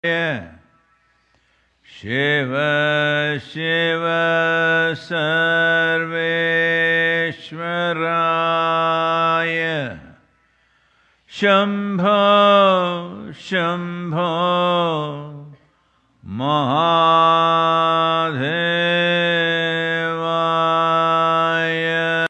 Shiva Shiva Sarveshwaraya Shambho Shambho Mahadevaya.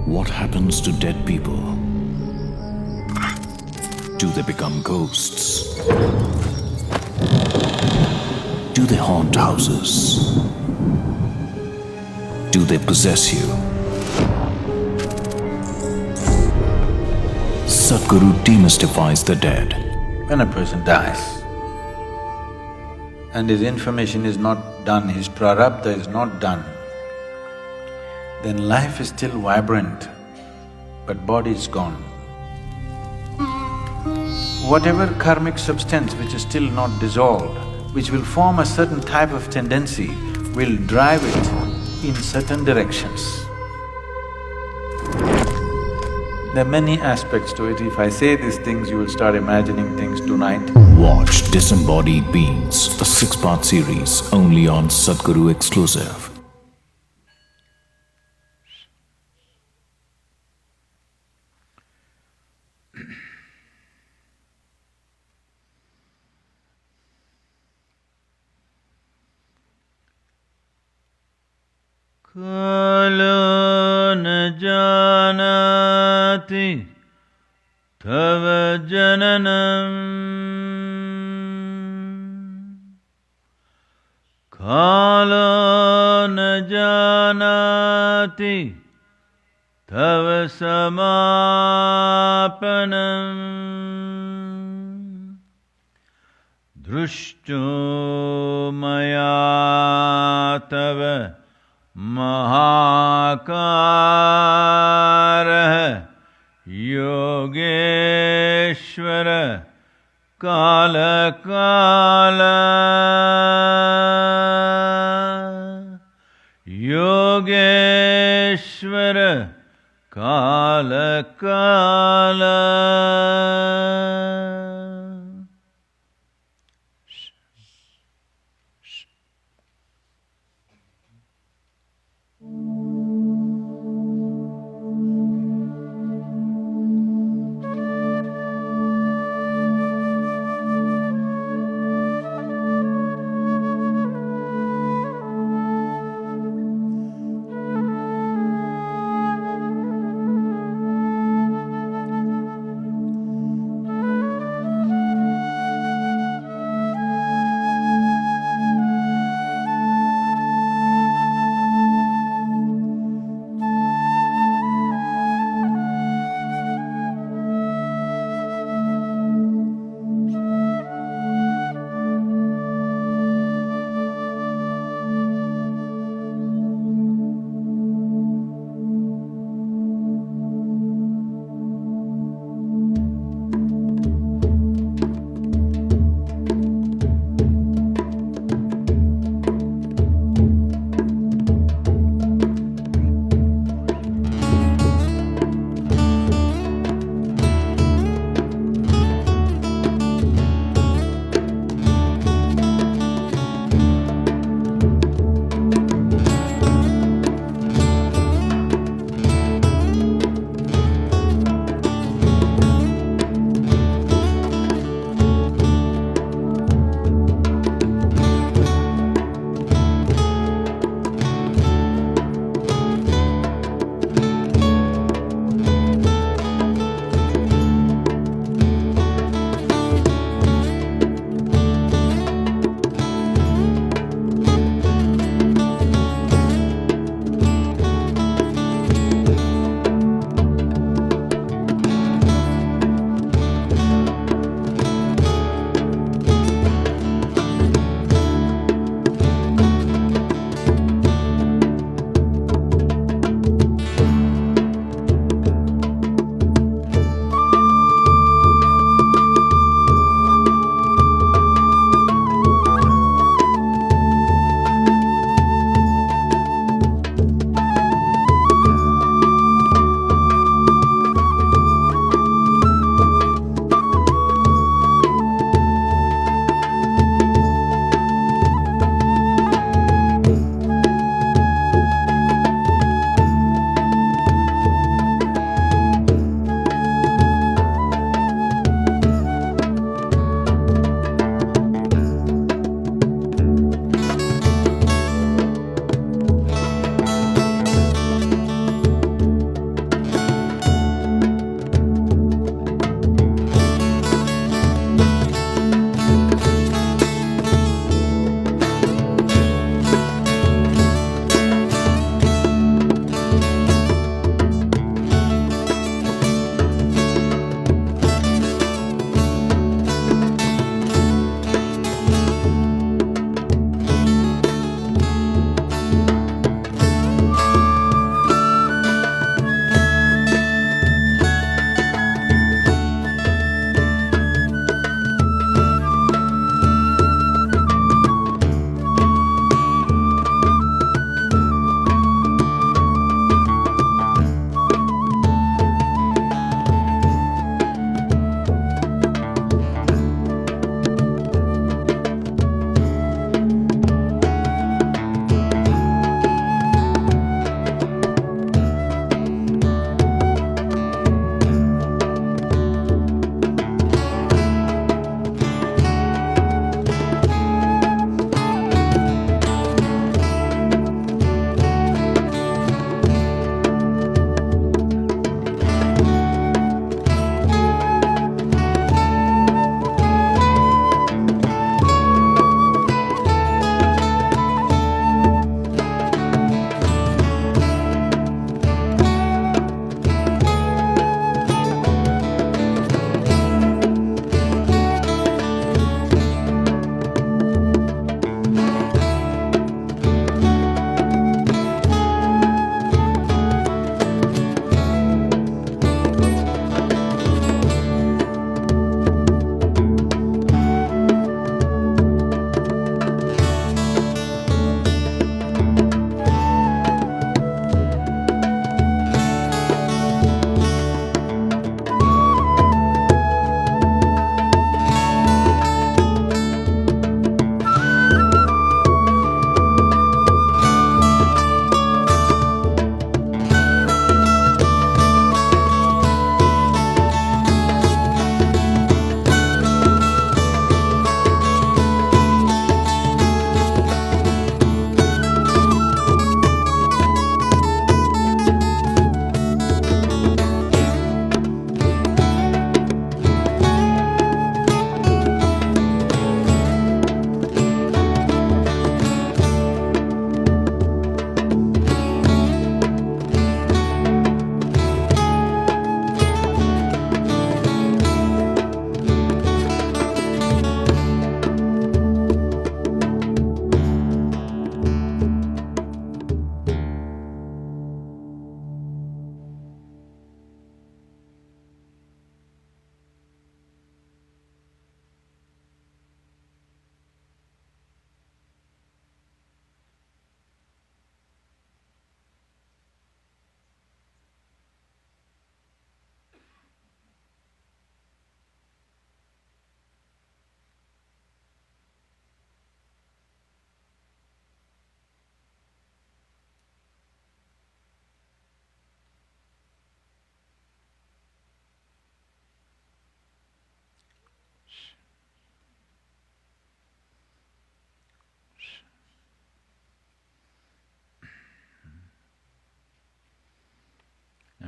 What happens to dead people? Do they become ghosts? Do they haunt houses? Do they possess you? Sadhguru demystifies the dead. When a person dies and his information is not done, his prarabdha is not done, then life is still vibrant, but body is gone. Whatever karmic substance which is still not dissolved, which will form a certain type of tendency, will drive it in certain directions. There are many aspects to it. If I say these things, you will start imagining things tonight. Watch Disembodied Beings, a 6-part series only on Sadhguru exclusive. Kalo न जानति तव जननम् कालो न जानति तव समापनम् दृष्टो मया तव महाकारः योगेश्वर काल योगेश्वर काल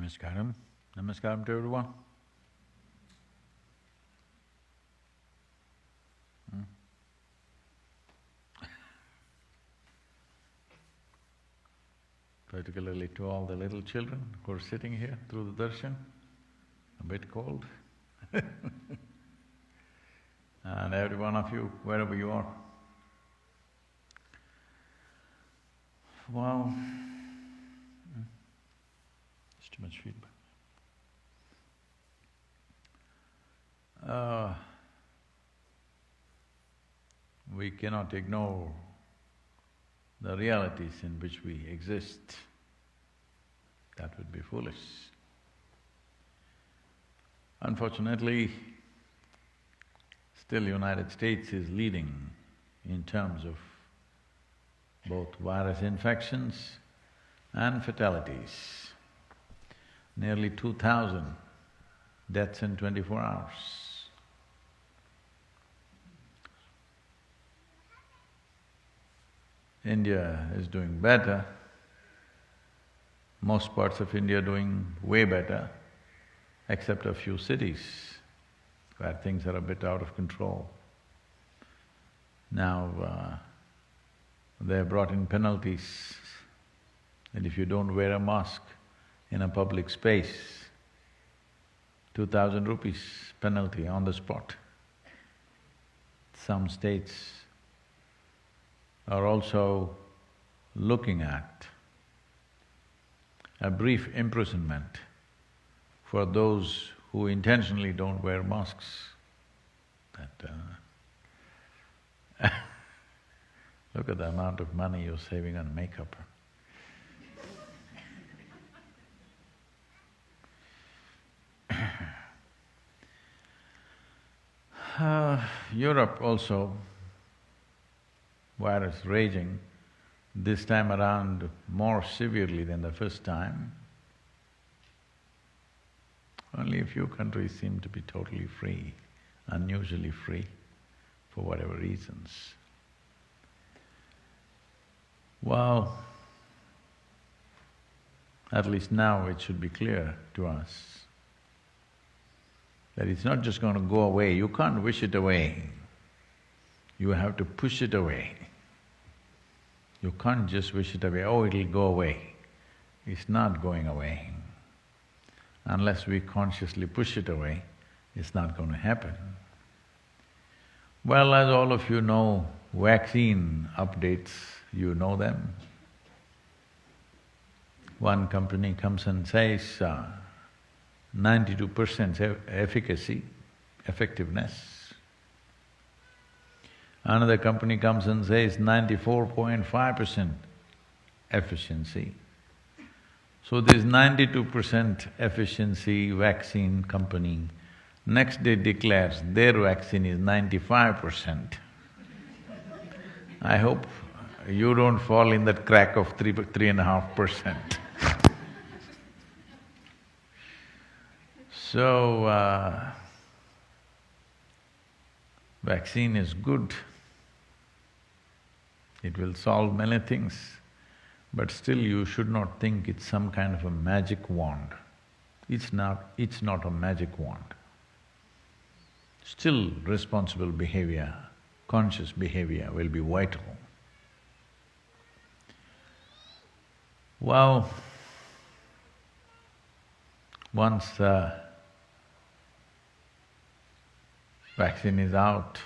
Namaskaram. Namaskaram to everyone. Particularly to all the little children who are sitting here through the darshan, a bit cold. And every one of you, wherever you are. Well, it's too much feedback. We cannot ignore the realities in which we exist. That would be foolish. Unfortunately, still United States is leading in terms of both virus infections and fatalities. Nearly 2,000 deaths in 24 hours. India is doing better. Most parts of India are doing way better, except a few cities where things are a bit out of control. Now, they have brought in penalties, and if you don't wear a mask in a public space, 2,000 rupees penalty on the spot. Some states are also looking at a brief imprisonment for those who intentionally don't wear masks. Look at the amount of money you're saving on makeup. Europe also, virus raging, this time around more severely than the first time. Only a few countries seem to be totally free, unusually free, for whatever reasons. Well, at least now it should be clear to us that it's not just going to go away. You can't wish it away. You have to push it away. You can't just wish it away, oh, it'll go away. It's not going away. Unless we consciously push it away, it's not going to happen. Well, as all of you know, vaccine updates, you know them. One company comes and says 92% efficacy, effectiveness. Another company comes and says 94.5% efficiency. So this 92% efficiency vaccine company next day declares their vaccine is 95%. I hope you don't fall in that crack of 3.5%. So, vaccine is good. It will solve many things, but still you should not think it's some kind of a magic wand. It's not a magic wand. Still responsible behavior, conscious behavior will be vital. Well, once vaccine is out,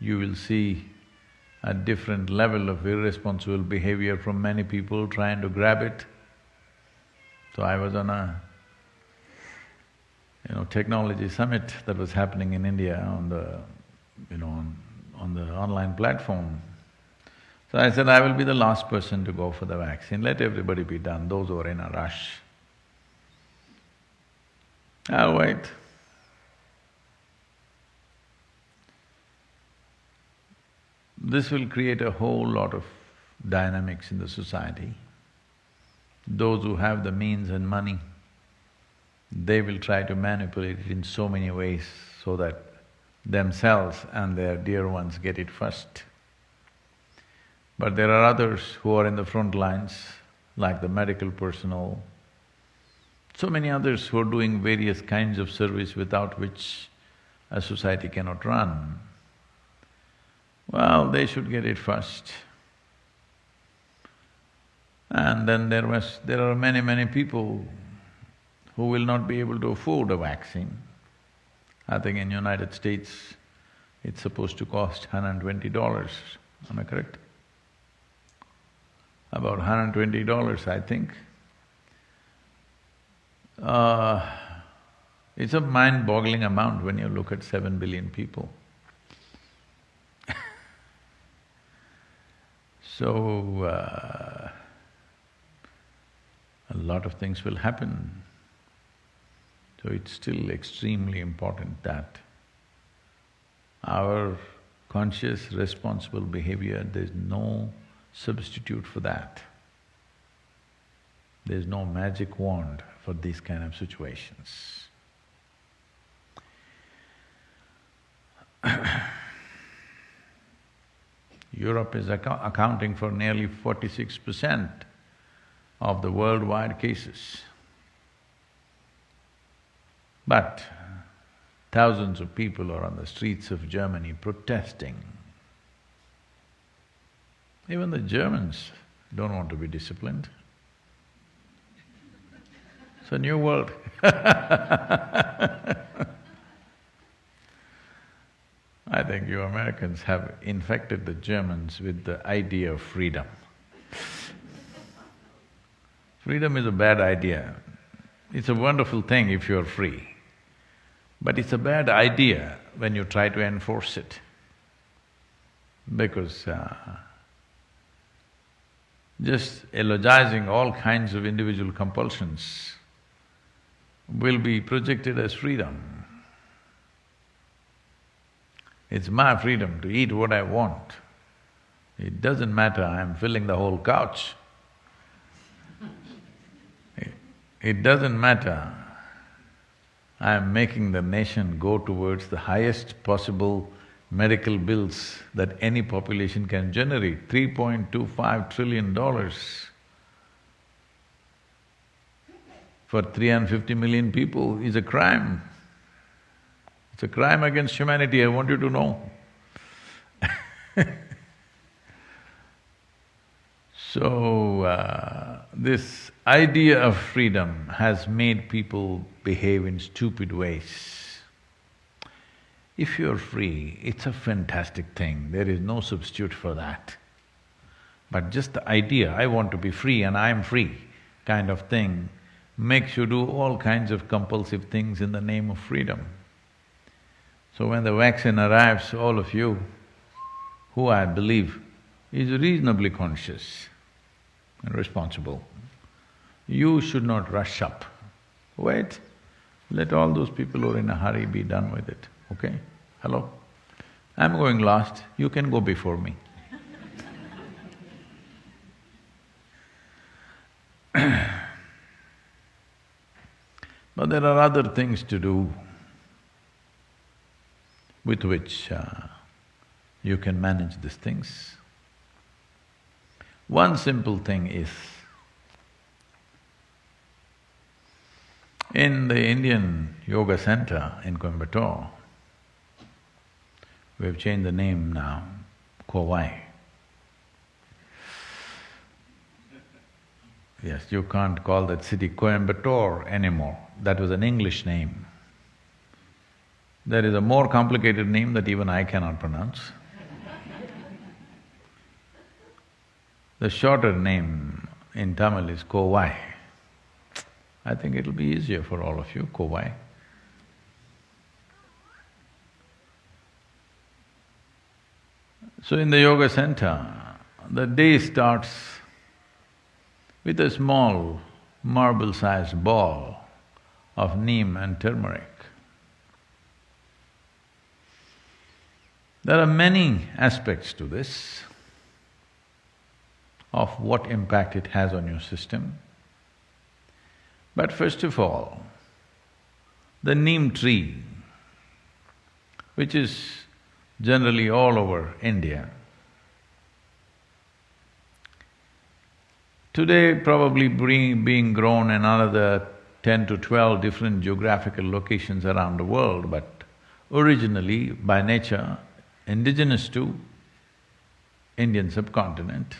you will see a different level of irresponsible behavior from many people trying to grab it. So I was on a technology summit that was happening in India on the on the online platform. So I said, I will be the last person to go for the vaccine, let everybody be done, those who are in a rush. I'll wait. This will create a whole lot of dynamics in the society. Those who have the means and money, they will try to manipulate it in so many ways so that themselves and their dear ones get it first. But there are others who are in the front lines, like the medical personnel, so many others who are doing various kinds of service without which a society cannot run. Well, they should get it first. And then there are many people who will not be able to afford a vaccine. I think in United States, it's supposed to cost $120, am I correct? About $120, I think. It's a mind-boggling amount when you look at 7 billion people. So, a lot of things will happen. So it's still extremely important that our conscious, responsible behavior, there's no substitute for that. There's no magic wand for these kind of situations. Europe is accounting for nearly 46% of the worldwide cases. But thousands of people are on the streets of Germany protesting. Even the Germans don't want to be disciplined. It's a new world. I think you Americans have infected the Germans with the idea of freedom. Freedom is a bad idea. It's a wonderful thing if you're free, but it's a bad idea when you try to enforce it, because just elogizing all kinds of individual compulsions will be projected as freedom. It's my freedom to eat what I want. It doesn't matter I'm filling the whole couch. It doesn't matter I'm making the nation go towards the highest possible medical bills that any population can generate, $3.25 trillion for 350 million people is a crime. It's a crime against humanity, I want you to know. So, this idea of freedom has made people behave in stupid ways. If you're free, it's a fantastic thing, there is no substitute for that. But just the idea, I want to be free and I'm free kind of thing makes you do all kinds of compulsive things in the name of freedom. So when the vaccine arrives, all of you, who I believe is reasonably conscious and responsible, you should not rush up. Wait, let all those people who are in a hurry be done with it, okay? Hello? I'm going last, you can go before me. But there are other things to do with which you can manage these things. One simple thing is, in the Indian Yoga Center in Coimbatore, we've changed the name now, Kovai. Yes, you can't call that city Coimbatore anymore, that was an English name. There is a more complicated name that even I cannot pronounce. The shorter name in Tamil is Kovai. I think it'll be easier for all of you, Kovai. So in the yoga center, the day starts with a small marble-sized ball of neem and turmeric. There are many aspects to this, of what impact it has on your system. But first of all, the neem tree, which is generally all over India, today probably being grown in another 10 to 12 different geographical locations around the world, but originally, by nature, indigenous to Indian subcontinent,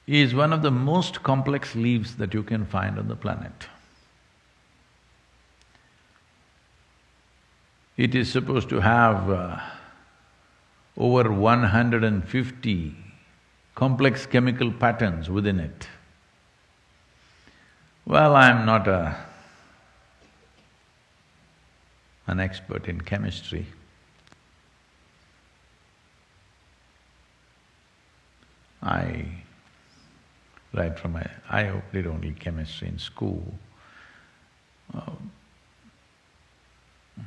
is one of the most complex leaves that you can find on the planet. It is supposed to have over 150 complex chemical patterns within it. Well, I'm not an expert in chemistry. I did only chemistry in school.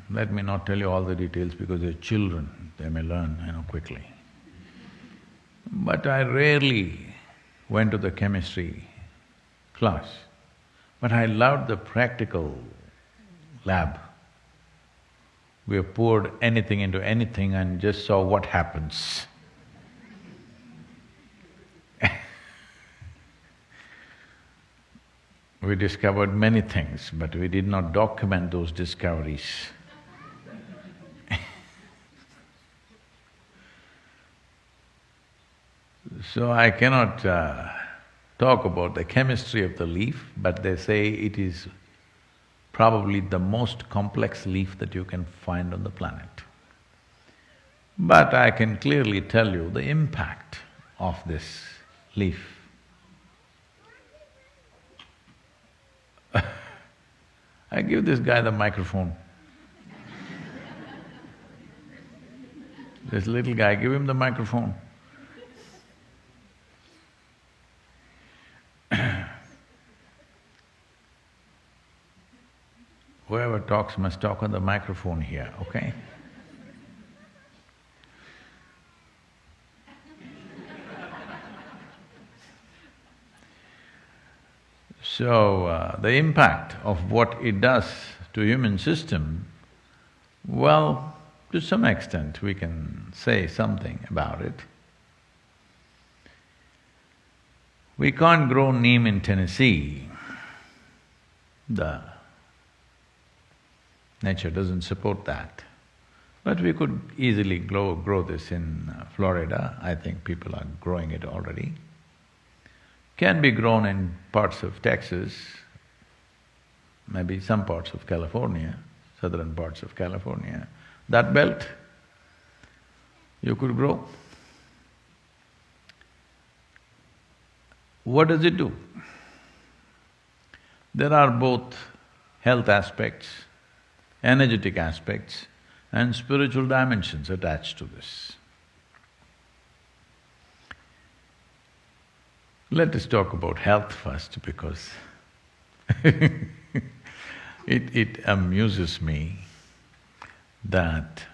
Let me not tell you all the details because they're children, they may learn, quickly. But I rarely went to the chemistry class, but I loved the practical lab. We have poured anything into anything and just saw what happens. We discovered many things, but we did not document those discoveries. So I cannot talk about the chemistry of the leaf, but they say it is probably the most complex leaf that you can find on the planet. But I can clearly tell you the impact of this leaf. I give this guy the microphone. This little guy, give him the microphone. Whoever talks must talk on the microphone here, okay? So, the impact of what it does to human system, well, to some extent we can say something about it. We can't grow neem in Tennessee. The nature doesn't support that. But we could easily grow this in Florida. I think people are growing it already. Can be grown in parts of Texas, maybe some parts of California, southern parts of California. That belt, you could grow. What does it do? There are both health aspects, energetic aspects, and spiritual dimensions attached to this. Let us talk about health first because it amuses me that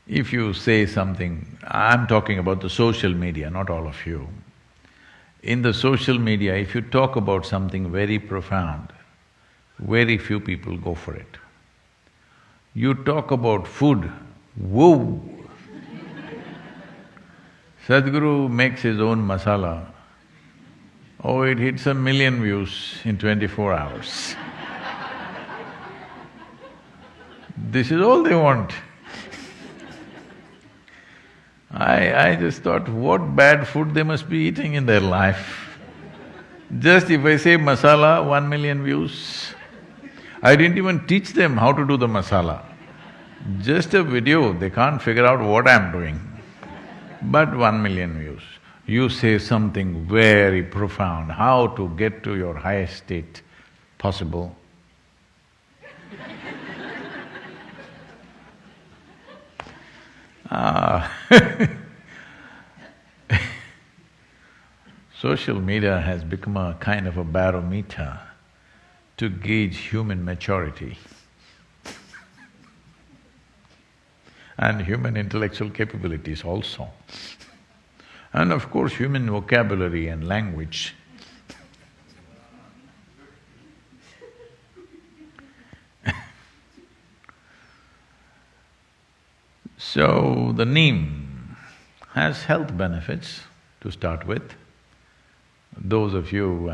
if you say something, I'm talking about the social media, not all of you. In the social media, if you talk about something very profound, very few people go for it. You talk about food, whoa! Sadhguru makes his own masala. Oh, it hits 1 million views in 24 hours. This is all they want. I just thought, what bad food they must be eating in their life. Just if I say masala, 1 million views. I didn't even teach them how to do the masala. Just a video, they can't figure out what I'm doing. But 1 million views. You say something very profound, how to get to your highest state possible. Social media has become a kind of a barometer to gauge human maturity and human intellectual capabilities also. And of course, human vocabulary and language. So, the neem has health benefits to start with. those of you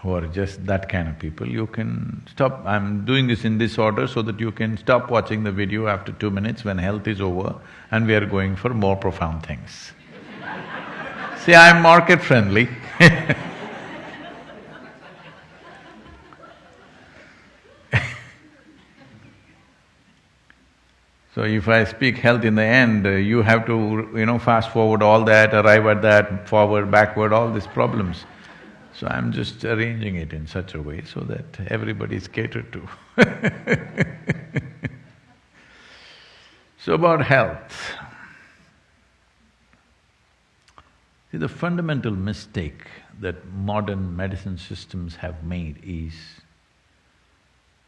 who are just that kind of people, you can stop. I'm doing this in this order so that you can stop watching the video after 2 minutes when health is over and we are going for more profound things. See, I'm market friendly. So if I speak health in the end, you have to, fast forward all that, arrive at that, forward, backward, all these problems. So I'm just arranging it in such a way so that everybody is catered to. So about health. See, the fundamental mistake that modern medicine systems have made is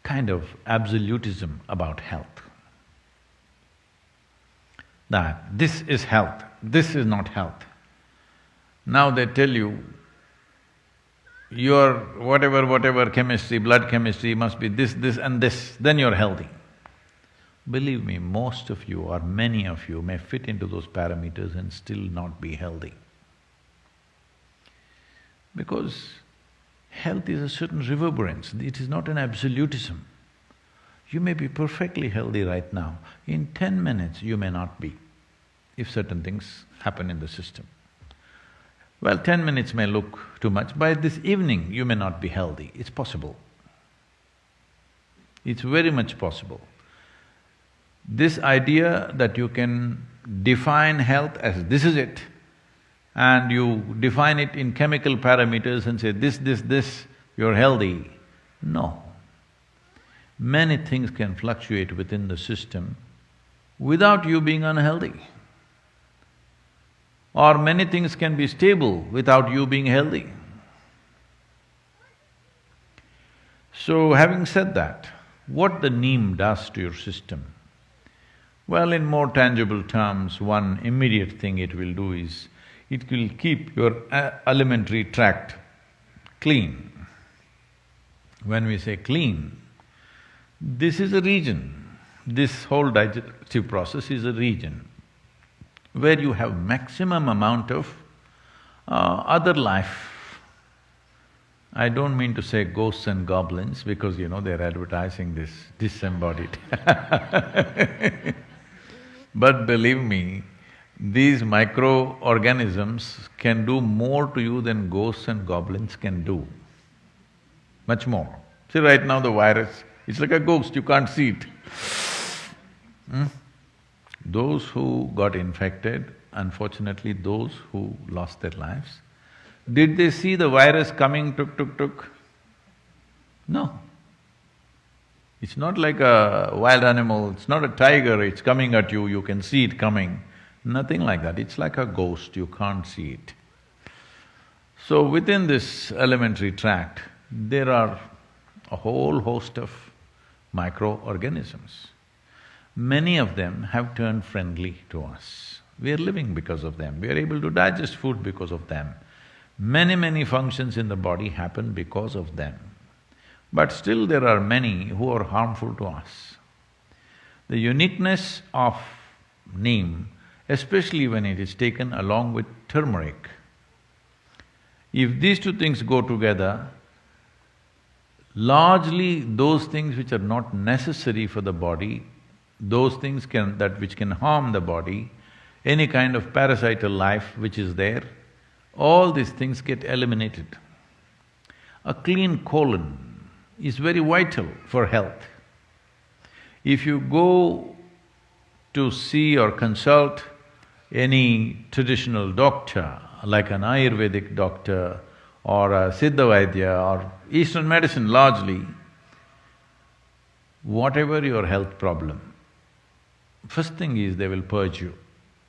kind of absolutism about health. That this is health, this is not health. Now they tell you, your whatever chemistry, blood chemistry must be this, this and this, then you're healthy. Believe me, most of you or many of you may fit into those parameters and still not be healthy. Because health is a certain reverberance, it is not an absolutism. You may be perfectly healthy right now, in 10 minutes you may not be, if certain things happen in the system. Well, 10 minutes may look too much, by this evening you may not be healthy, it's possible. It's very much possible. This idea that you can define health as this is it, and you define it in chemical parameters and say this, you're healthy, no. Many things can fluctuate within the system without you being unhealthy. Or many things can be stable without you being healthy. So having said that, what the neem does to your system? Well, in more tangible terms, one immediate thing it will do is, it will keep your alimentary tract clean. When we say clean, this is a region, this whole digestive process is a region where you have maximum amount of other life. I don't mean to say ghosts and goblins because, they're advertising this disembodied. But believe me, these microorganisms can do more to you than ghosts and goblins can do, much more. See, right now the virus, it's like a ghost, you can't see it. Those who got infected, unfortunately those who lost their lives, did they see the virus coming tuk? No. It's not like a wild animal, it's not a tiger, it's coming at you, you can see it coming. Nothing like that, it's like a ghost, you can't see it. So within this alimentary tract, there are a whole host of microorganisms. Many of them have turned friendly to us. We are living because of them, we are able to digest food because of them. Many functions in the body happen because of them. But still there are many who are harmful to us. The uniqueness of neem, especially when it is taken along with turmeric, if these two things go together, largely those things which are not necessary for the body, those things which can harm the body, any kind of parasital life which is there, all these things get eliminated. A clean colon is very vital for health. If you go to see or consult any traditional doctor, like an Ayurvedic doctor or a Siddha Vaidya or Eastern medicine largely, whatever your health problem, first thing is they will purge you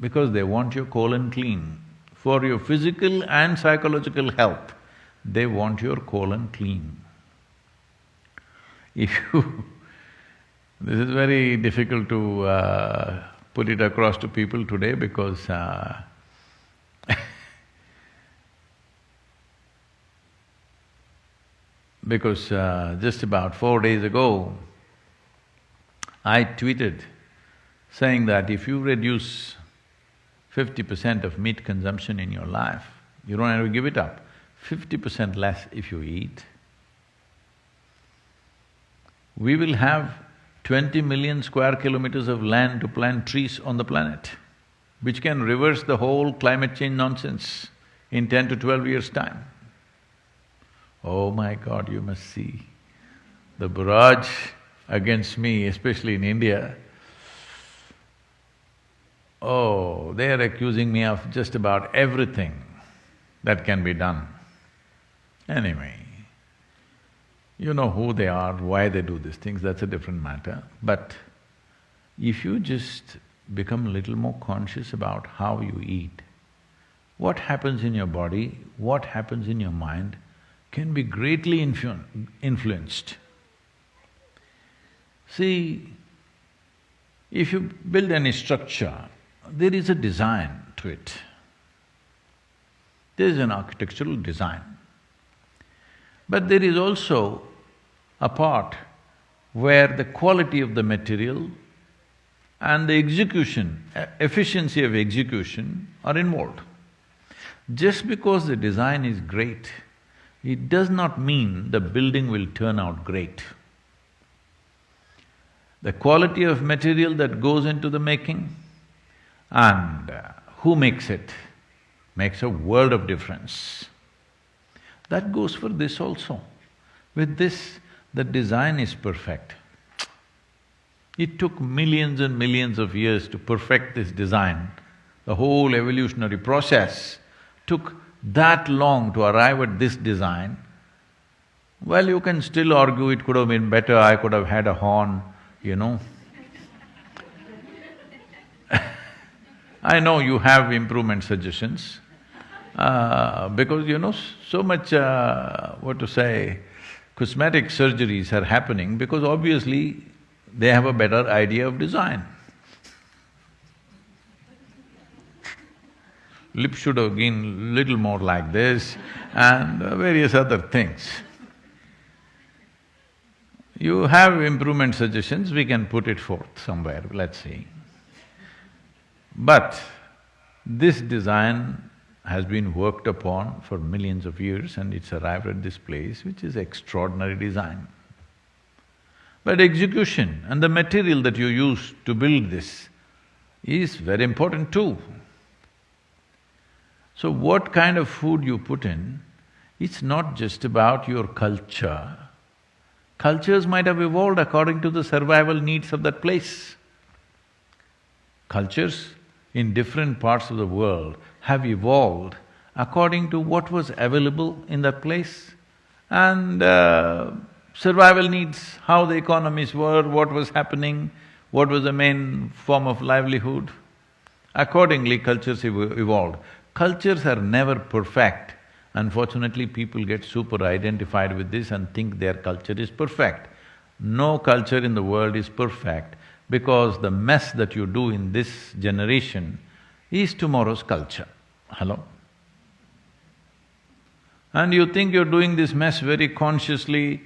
because they want your colon clean. For your physical and psychological health, they want your colon clean. If you… this is very difficult to put it across to people today because just about 4 days ago, I tweeted saying that if you reduce 50% of meat consumption in your life, you don't have to give it up, 50% less if you eat, we will have 20 million square kilometers of land to plant trees on the planet, which can reverse the whole climate change nonsense in 10 to 12 years' time. Oh my God, you must see the barrage against me, especially in India. Oh, they are accusing me of just about everything that can be done. Anyway, you know who they are, why they do these things, that's a different matter. But if you just become a little more conscious about how you eat, what happens in your body, what happens in your mind can be greatly influenced. See, if you build any structure, there is a design to it. There is an architectural design. But there is also a part where the quality of the material and the execution, efficiency of execution are involved. Just because the design is great, it does not mean the building will turn out great. The quality of material that goes into the making and who makes it makes a world of difference. That goes for this also. With this, the design is perfect. It took millions and millions of years to perfect this design. The whole evolutionary process took that long to arrive at this design. Well, you can still argue it could have been better, I could have had a horn, you know. I know you have improvement suggestions, because you know, so much, cosmetic surgeries are happening because obviously they have a better idea of design. Lip should have been little more like this and various other things. You have improvement suggestions, we can put it forth somewhere, let's see. But this design has been worked upon for millions of years and it's arrived at this place, which is extraordinary design. But execution and the material that you use to build this is very important too. So what kind of food you put in, it's not just about your culture. Cultures might have evolved according to the survival needs of that place. Cultures in different parts of the world have evolved according to what was available in that place and survival needs, how the economies were, what was happening, what was the main form of livelihood. Accordingly, cultures evolved. Cultures are never perfect. Unfortunately, people get super identified with this and think their culture is perfect. No culture in the world is perfect because the mess that you do in this generation is tomorrow's culture. Hello? And you think you're doing this mess very consciously.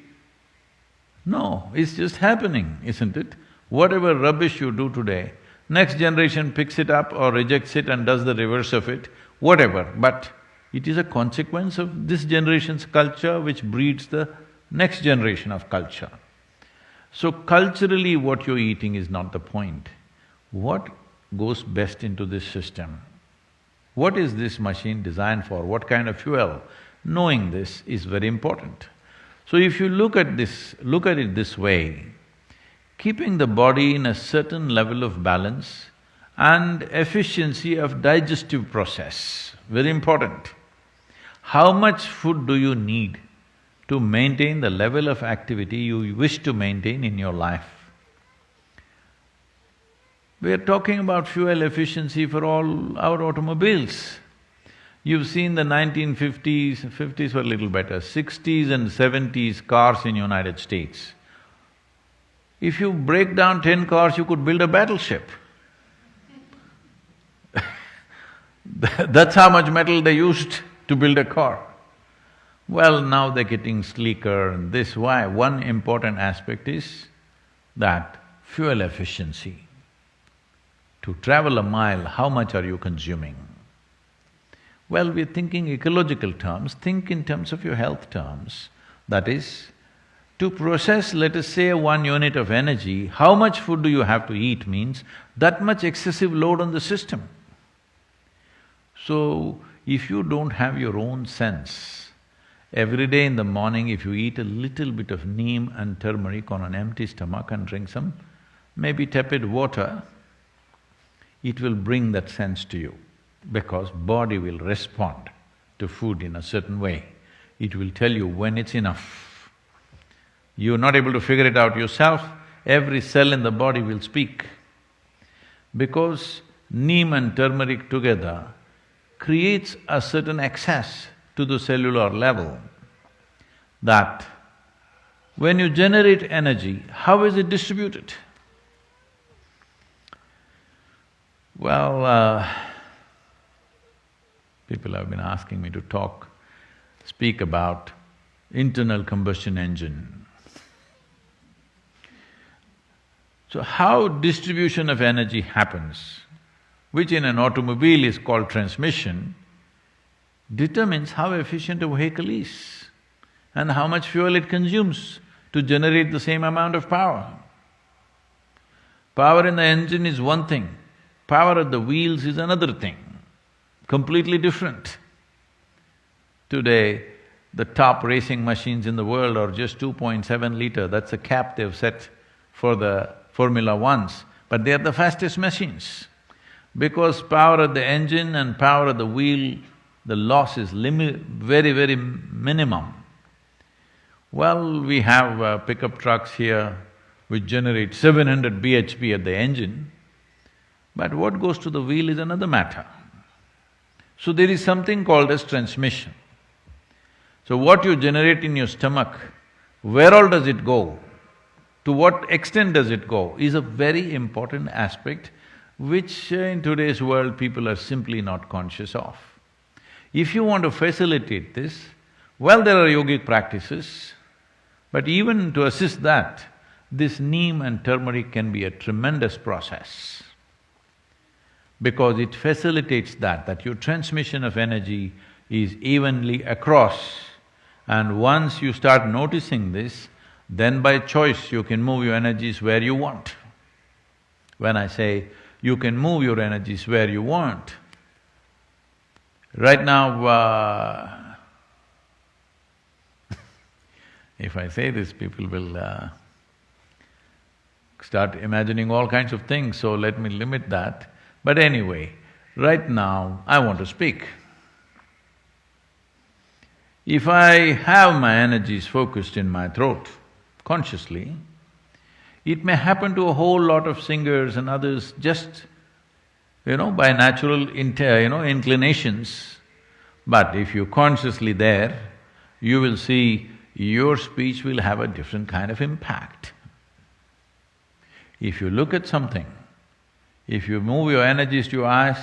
No, it's just happening, isn't it? Whatever rubbish you do today, next generation picks it up or rejects it and does the reverse of it, whatever, but it is a consequence of this generation's culture which breeds the next generation of culture. So culturally what you're eating is not the point. What goes best into this system? What is this machine designed for? What kind of fuel? Knowing this is very important. So if you look at it this way, keeping the body in a certain level of balance and efficiency of digestive process, very important. How much food do you need to maintain the level of activity you wish to maintain in your life? We are talking about fuel efficiency for all our automobiles. You've seen the 1950s, 50s were a little better, 60s and 70s cars in United States. If you break down 10 cars, you could build a battleship. That's how much metal they used to build a car. Well, now they're getting sleeker and this, why? One important aspect is that fuel efficiency. To travel a mile, how much are you consuming? Well, we're thinking ecological terms, think in terms of your health terms. That is, to process, let us say, 1 unit of energy, how much food do you have to eat means that much excessive load on the system. So, if you don't have your own sense, every day in the morning if you eat a little bit of neem and turmeric on an empty stomach and drink some maybe tepid water, it will bring that sense to you, because body will respond to food in a certain way. It will tell you when it's enough. You're not able to figure it out yourself, every cell in the body will speak. Because neem and turmeric together creates a certain access to the cellular level that when you generate energy, how is it distributed? Well, people have been asking me to speak about internal combustion engine. So how distribution of energy happens, which in an automobile is called transmission, determines how efficient a vehicle is and how much fuel it consumes to generate the same amount of power. Power in the engine is one thing, power at the wheels is another thing, completely different. Today, the top racing machines in the world are just 2.7 liter, that's a cap they've set for the Formula Ones, but they are the fastest machines. Because power at the engine and power at the wheel, the loss is very minimum. Well, we have pickup trucks here which generate 700 bhp at the engine, but what goes to the wheel is another matter. So there is something called as transmission. So what you generate in your stomach, where all does it go, to what extent does it go, is a very important aspect which in today's world people are simply not conscious of. If you want to facilitate this, well, there are yogic practices, but even to assist that, this neem and turmeric can be a tremendous process, because it facilitates that your transmission of energy is evenly across, and once you start noticing this, then by choice you can move your energies where you want. When I say you can move your energies where you want, right now, if I say this, people will start imagining all kinds of things, so let me limit that. But anyway, right now, I want to speak. If I have my energies focused in my throat, consciously, it may happen to a whole lot of singers and others just, by natural inclinations. But if you're consciously there, you will see your speech will have a different kind of impact. If you look at something, if you move your energies to your eyes,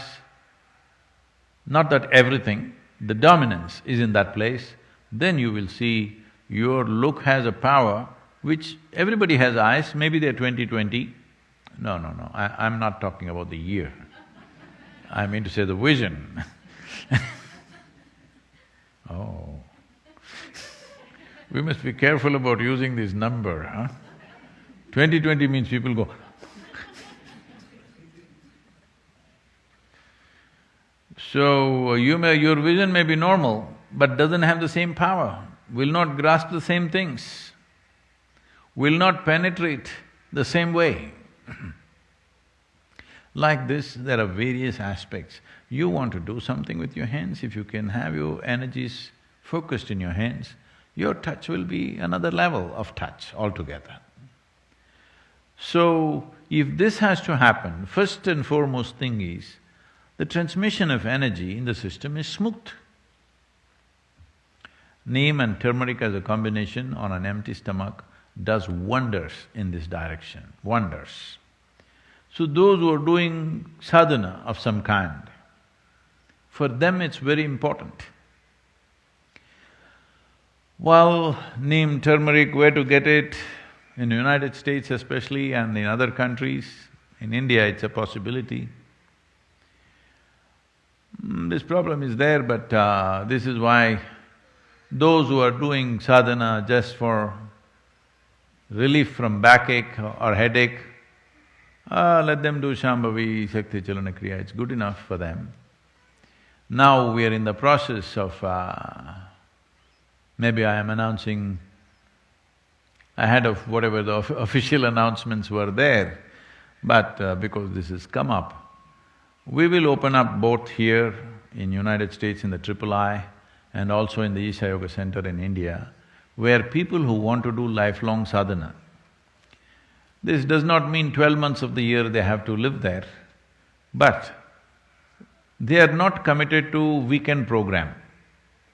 not that everything, the dominance is in that place, then you will see your look has a power which everybody has eyes, maybe they're 20/20. No, I'm not talking about the year. I mean to say the vision. Oh. We must be careful about using this number, huh? 20/20 means people go. So, your vision may be normal, but doesn't have the same power, will not grasp the same things, will not penetrate the same way. Like this, there are various aspects. You want to do something with your hands, if you can have your energies focused in your hands, your touch will be another level of touch altogether. So, if this has to happen, first and foremost thing is, the transmission of energy in the system is smooth. Neem and turmeric as a combination on an empty stomach does wonders in this direction, wonders. So those who are doing sadhana of some kind, for them it's very important. Well, neem, turmeric, where to get it? In the United States especially and in other countries, in India it's a possibility. This problem is there, but this is why those who are doing sadhana just for relief from backache or headache, let them do Shambhavi, Shakti Chalana Kriya, it's good enough for them. Now we are in the process of… maybe I am announcing ahead of whatever the official announcements were there, but because this has come up, we will open up both here in United States in the III and also in the Isha Yoga Center in India, where people who want to do lifelong sadhana. This does not mean 12 months of the year they have to live there, but they are not committed to weekend program.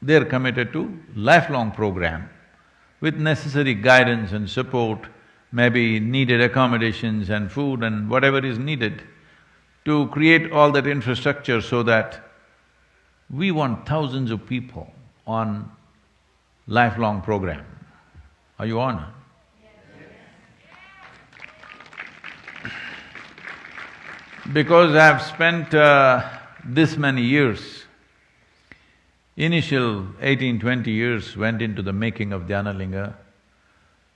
They are committed to lifelong program with necessary guidance and support, maybe needed accommodations and food and whatever is needed to create all that infrastructure so that we want thousands of people on lifelong program. Are you on? Because I've spent this many years, initial 18-20 years went into the making of Dhyanalinga.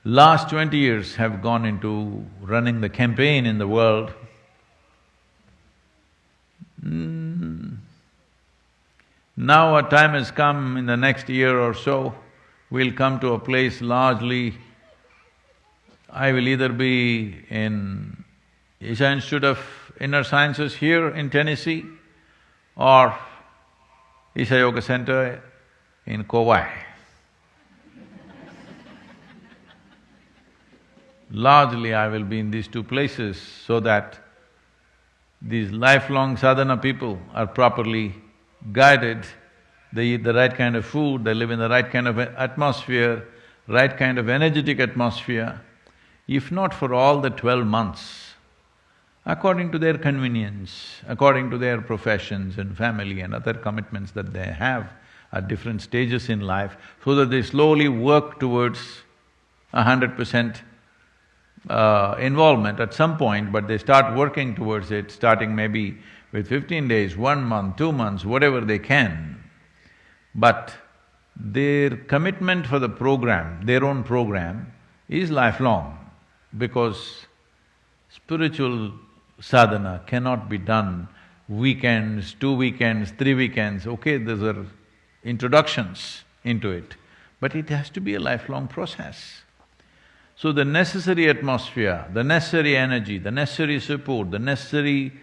Last 20 years have gone into running the campaign in the world. Now a time has come, in the next year or so, we'll come to a place largely… I will either be in Isha Institute of Inner Sciences here in Tennessee or Isha Yoga Center in Kauai. Largely I will be in these two places so that these lifelong sadhana people are properly guided, they eat the right kind of food, they live in the right kind of atmosphere, right kind of energetic atmosphere. If not for all the 12 months, according to their convenience, according to their professions and family and other commitments that they have at different stages in life, so that they slowly work towards 100% involvement at some point, but they start working towards it, starting maybe with 15 days, 1 month, 2 months, whatever they can. But their commitment for the program, their own program, is lifelong, because spiritual sadhana cannot be done weekends, 2 weekends, 3 weekends. Okay, those are introductions into it, but it has to be a lifelong process. So the necessary atmosphere, the necessary energy, the necessary support, the necessary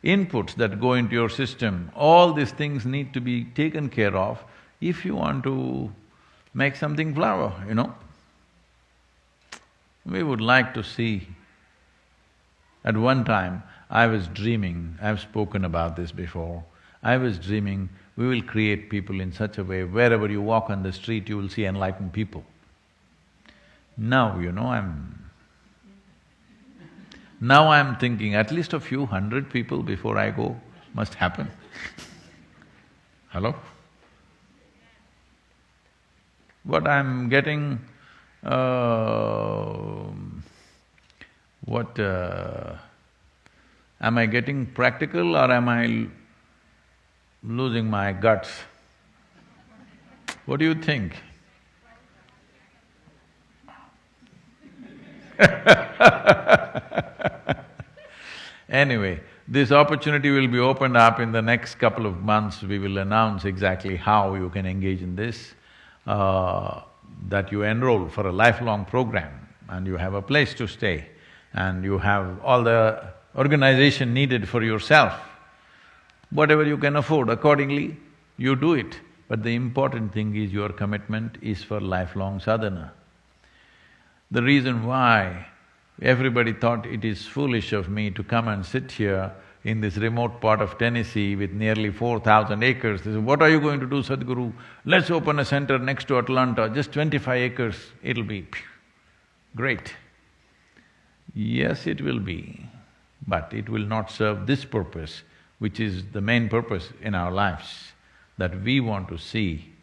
inputs that go into your system, all these things need to be taken care of if you want to make something flower, you know. We would like to see… At one time, I was dreaming, I've spoken about this before, I was dreaming we will create people in such a way, wherever you walk on the street, you will see enlightened people. Now, you know, now I'm thinking at least a few hundred people before I go must happen. Hello? What I'm getting… am I getting practical or am I losing my guts? What do you think? Anyway, this opportunity will be opened up in the next couple of months. We will announce exactly how you can engage in this, that you enroll for a lifelong program and you have a place to stay and you have all the organization needed for yourself. Whatever you can afford, accordingly, you do it. But the important thing is your commitment is for lifelong sadhana. The reason why everybody thought it is foolish of me to come and sit here in this remote part of Tennessee with nearly 4,000 acres. They said, "What are you going to do, Sadhguru? Let's open a center next to Atlanta, just 25 acres, it'll be great." Yes, it will be, but it will not serve this purpose, which is the main purpose in our lives, that we want to see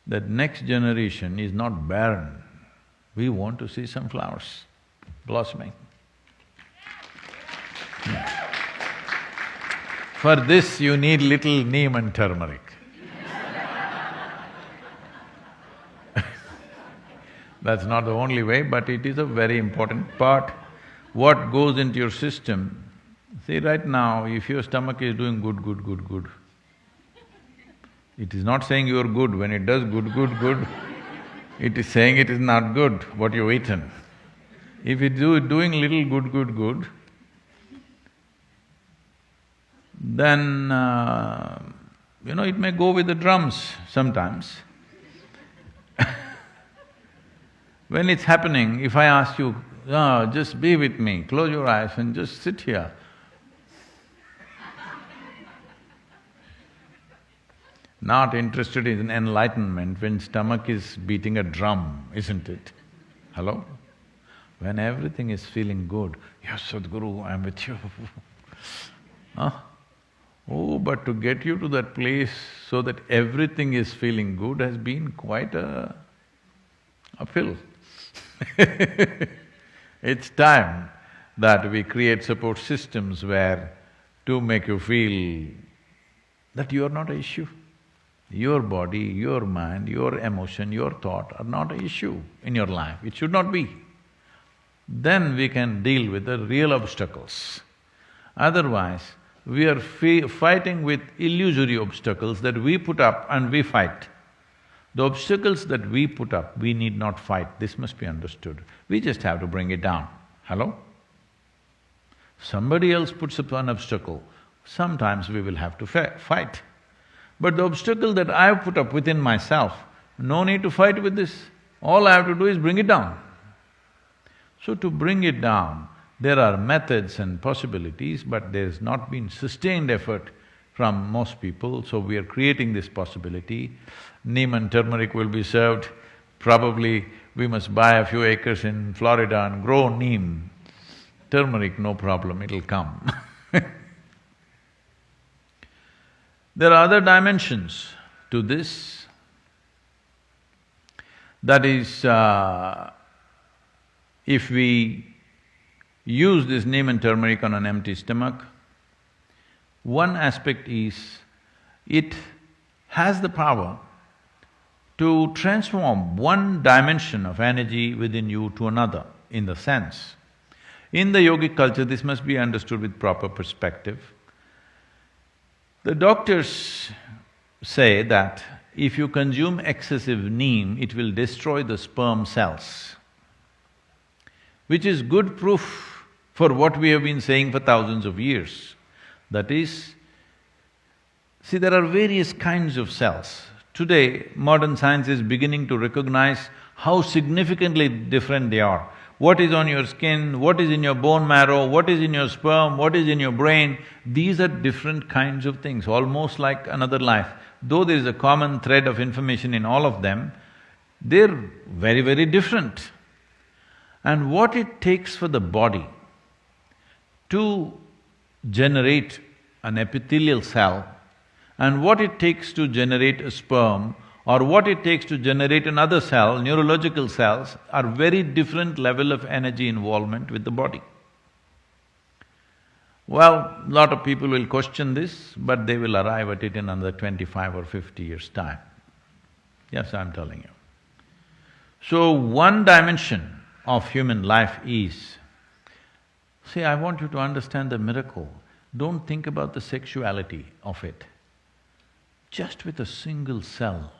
that next generation is not barren. We want to see some flowers blossoming. For this you need little neem and turmeric. That's not the only way, but it is a very important part. What goes into your system, see right now, if your stomach is doing good, it is not saying you're good. When it does good, it is saying it is not good, what you've eaten. If it's doing little good, then, it may go with the drums sometimes. When it's happening, if I ask you, just be with me, close your eyes and just sit here. Not interested in enlightenment when stomach is beating a drum, isn't it? Hello? When everything is feeling good, yes, Sadhguru, I'm with you. Huh? Oh, but to get you to that place so that everything is feeling good has been quite a uphill. It's time that we create support systems where to make you feel that you are not an issue. Your body, your mind, your emotion, your thought are not an issue in your life. It should not be. Then we can deal with the real obstacles. Otherwise, we are fighting with illusory obstacles that we put up and we fight. The obstacles that we put up, we need not fight, this must be understood. We just have to bring it down. Hello? Somebody else puts up an obstacle, sometimes we will have to fight. But the obstacle that I've put up within myself, no need to fight with this. All I have to do is bring it down. So to bring it down, there are methods and possibilities, but there's not been sustained effort from most people, so we are creating this possibility. Neem and turmeric will be served. Probably we must buy a few acres in Florida and grow neem. Turmeric, no problem, it'll come. There are other dimensions to this. That is, if we use this neem and turmeric on an empty stomach, one aspect is, it has the power to transform one dimension of energy within you to another, in the sense. In the yogic culture, this must be understood with proper perspective. The doctors say that if you consume excessive neem, it will destroy the sperm cells, which is good proof for what we have been saying for thousands of years. That is, see, there are various kinds of cells. Today, modern science is beginning to recognize how significantly different they are. What is on your skin, what is in your bone marrow, what is in your sperm, what is in your brain, these are different kinds of things, almost like another life. Though there is a common thread of information in all of them, they're very, very different. And what it takes for the body to generate an epithelial cell and what it takes to generate a sperm or what it takes to generate another cell, neurological cells, are very different level of energy involvement with the body. Well, lot of people will question this, but they will arrive at it in another 25 or 50 years' time. Yes, I'm telling you. So, one dimension of human life is… See, I want you to understand the miracle. Don't think about the sexuality of it. Just with a single cell,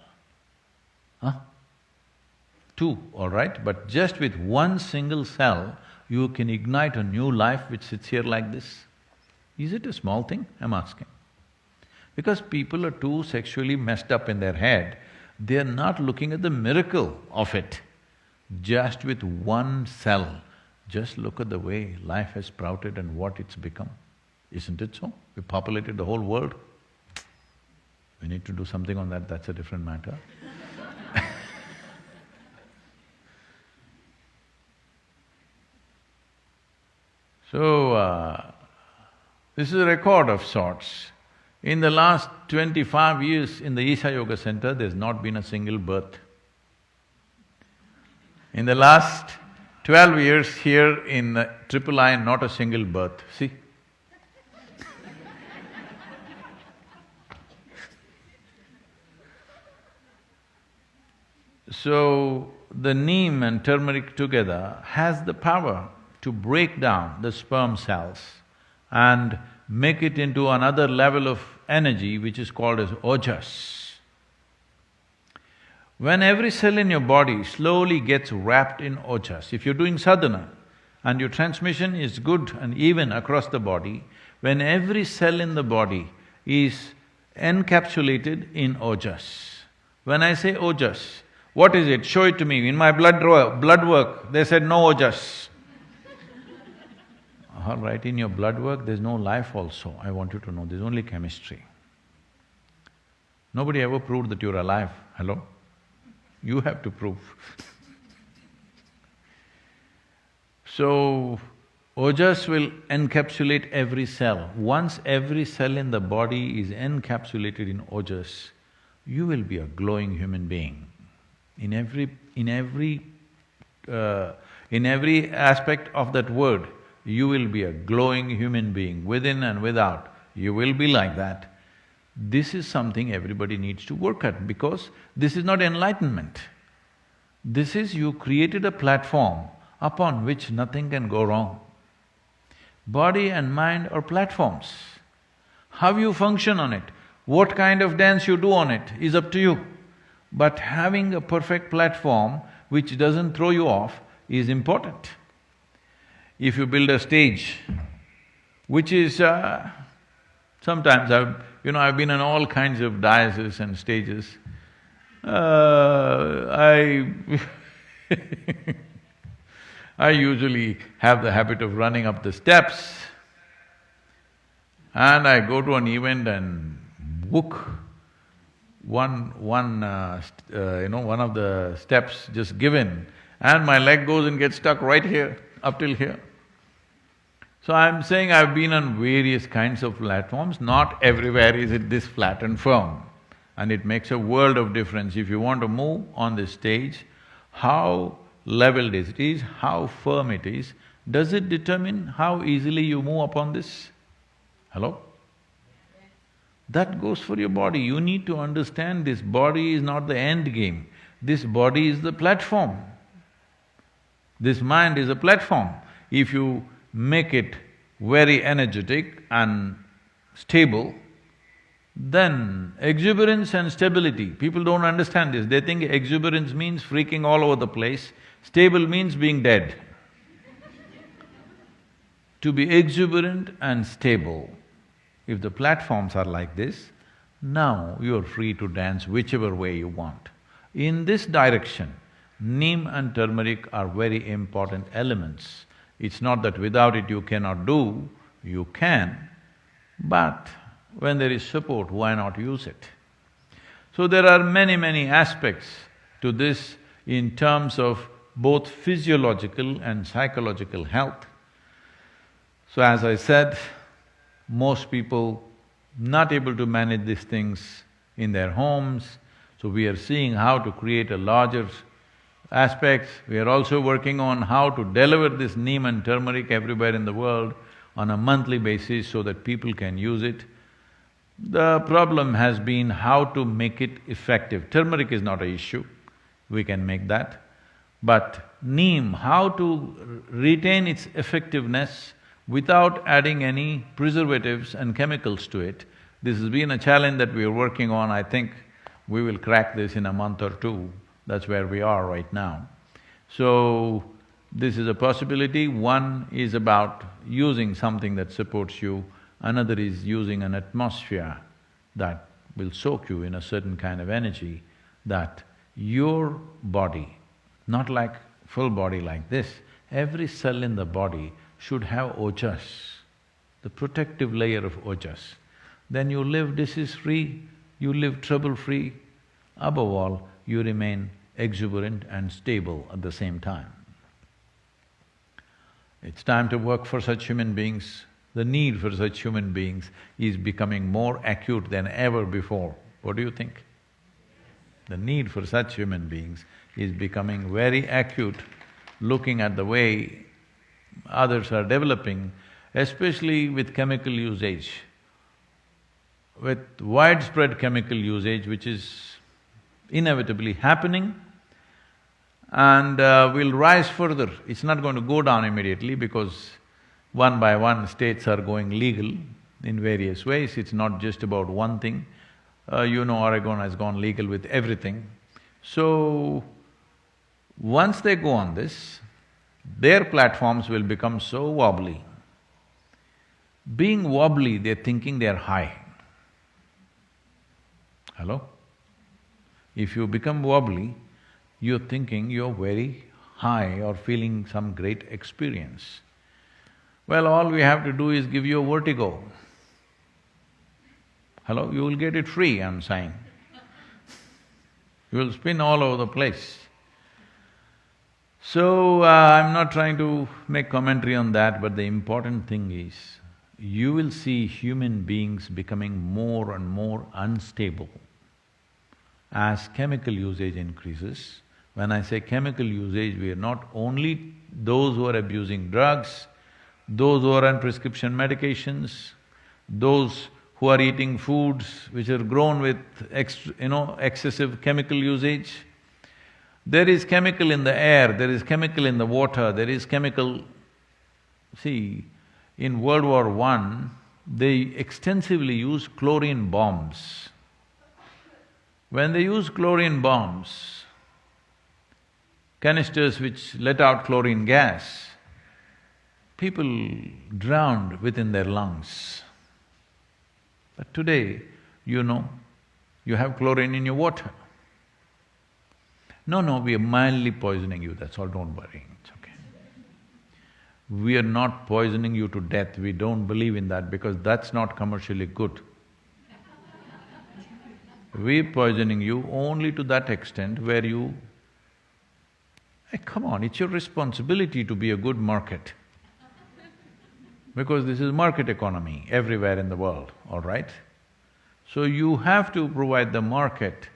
two, all right, but just with one single cell, you can ignite a new life which sits here like this. Is it a small thing? I'm asking. Because people are too sexually messed up in their head, they are not looking at the miracle of it. Just with one cell, just look at the way life has sprouted and what it's become. Isn't it so? We populated the whole world. We need to do something on that, that's a different matter. So, this is a record of sorts. In the last 25 years in the Isha Yoga Center, there's not been a single birth. In the last 12 years here in III, not a single birth, see? So, the neem and turmeric together has the power to break down the sperm cells and make it into another level of energy which is called as ojas. When every cell in your body slowly gets wrapped in ojas, if you're doing sadhana and your transmission is good and even across the body, when every cell in the body is encapsulated in ojas. When I say ojas, what is it? Show it to me. In my blood work, they said no ojas. All right, in your blood work, there's no life also, I want you to know, there's only chemistry. Nobody ever proved that you're alive, hello? You have to prove. So, ojas will encapsulate every cell. Once every cell in the body is encapsulated in ojas, you will be a glowing human being. In every aspect of that word, you will be a glowing human being, within and without, you will be like that. This is something everybody needs to work at, because this is not enlightenment. This is you created a platform upon which nothing can go wrong. Body and mind are platforms. How you function on it, what kind of dance you do on it is up to you. But having a perfect platform which doesn't throw you off is important. If you build a stage, which is… sometimes I've been on all kinds of dioceses and stages. I usually have the habit of running up the steps, and I go to an event and book one of the steps just given, and my leg goes and gets stuck right here, up till here. So I'm saying I've been on various kinds of platforms, not everywhere is it this flat and firm. And it makes a world of difference. If you want to move on this stage, how leveled it is, how firm it is, does it determine how easily you move upon this? Hello? That goes for your body. You need to understand this body is not the end game. This body is the platform. This mind is a platform. If you make it very energetic and stable, then exuberance and stability, people don't understand this. They think exuberance means freaking all over the place, stable means being dead. To be exuberant and stable, if the platforms are like this, now you are free to dance whichever way you want. In this direction, neem and turmeric are very important elements. It's not that without it you cannot do, you can, but when there is support, why not use it? So there are many aspects to this in terms of both physiological and psychological health. So as I said, most people not able to manage these things in their homes, so we are seeing how to create a larger aspects. We are also working on how to deliver this neem and turmeric everywhere in the world on a monthly basis so that people can use it. The problem has been how to make it effective. Turmeric is not an issue, we can make that. But neem, how to retain its effectiveness without adding any preservatives and chemicals to it, this has been a challenge that we are working on. I think we will crack this in a month or two. That's where we are right now. So, this is a possibility. One is about using something that supports you, another is using an atmosphere that will soak you in a certain kind of energy, that your body, not like full body like this, every cell in the body should have ojas, the protective layer of ojas. Then you live disease-free, you live trouble-free. Above all, you remain exuberant and stable at the same time. It's time to work for such human beings. The need for such human beings is becoming more acute than ever before. What do you think? The need for such human beings is becoming very acute, looking at the way others are developing, especially with chemical usage. With widespread chemical usage which is inevitably happening, and we'll rise further. It's not going to go down immediately because one by one states are going legal in various ways. It's not just about one thing. Oregon has gone legal with everything. So, once they go on this, their platforms will become so wobbly. Being wobbly, they're thinking they're high. Hello? If you become wobbly, you're thinking you're very high or feeling some great experience. Well, all we have to do is give you a vertigo. Hello? You will get it free, I'm saying. You will spin all over the place. So, I'm not trying to make commentary on that, but the important thing is, you will see human beings becoming more and more unstable as chemical usage increases. When I say chemical usage, we are not only those who are abusing drugs, those who are on prescription medications, those who are eating foods which are grown with excessive chemical usage. There is chemical in the air, there is chemical in the water, there is chemical… See, in World War I, they extensively used chlorine bombs. When they used chlorine bombs, canisters which let out chlorine gas, people drowned within their lungs. But today, you have chlorine in your water. No, we are mildly poisoning you, that's all, don't worry, it's okay. We are not poisoning you to death, we don't believe in that because that's not commercially good. We're poisoning you only to that extent where you… Hey, come on, it's your responsibility to be a good market. Because this is market economy everywhere in the world, all right? So you have to provide the market,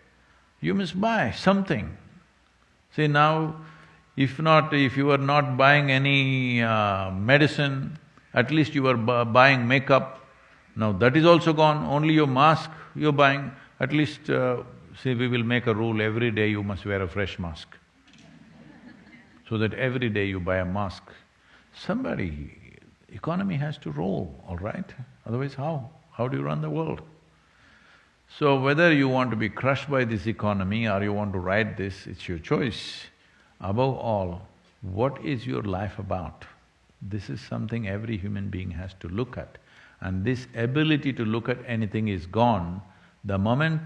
you must buy something. See now, if you are not buying any medicine, at least you are buying makeup. Now that is also gone, only your mask you're buying. At least, see, we will make a rule, every day you must wear a fresh mask. So that every day you buy a mask. Economy has to roll, all right? Otherwise how? How do you run the world? So whether you want to be crushed by this economy or you want to ride this, it's your choice. Above all, what is your life about? This is something every human being has to look at. And this ability to look at anything is gone the moment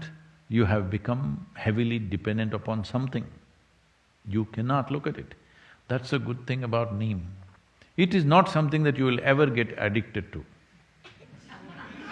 you have become heavily dependent upon something. You cannot look at it. That's a good thing about neem. It is not something that you will ever get addicted to.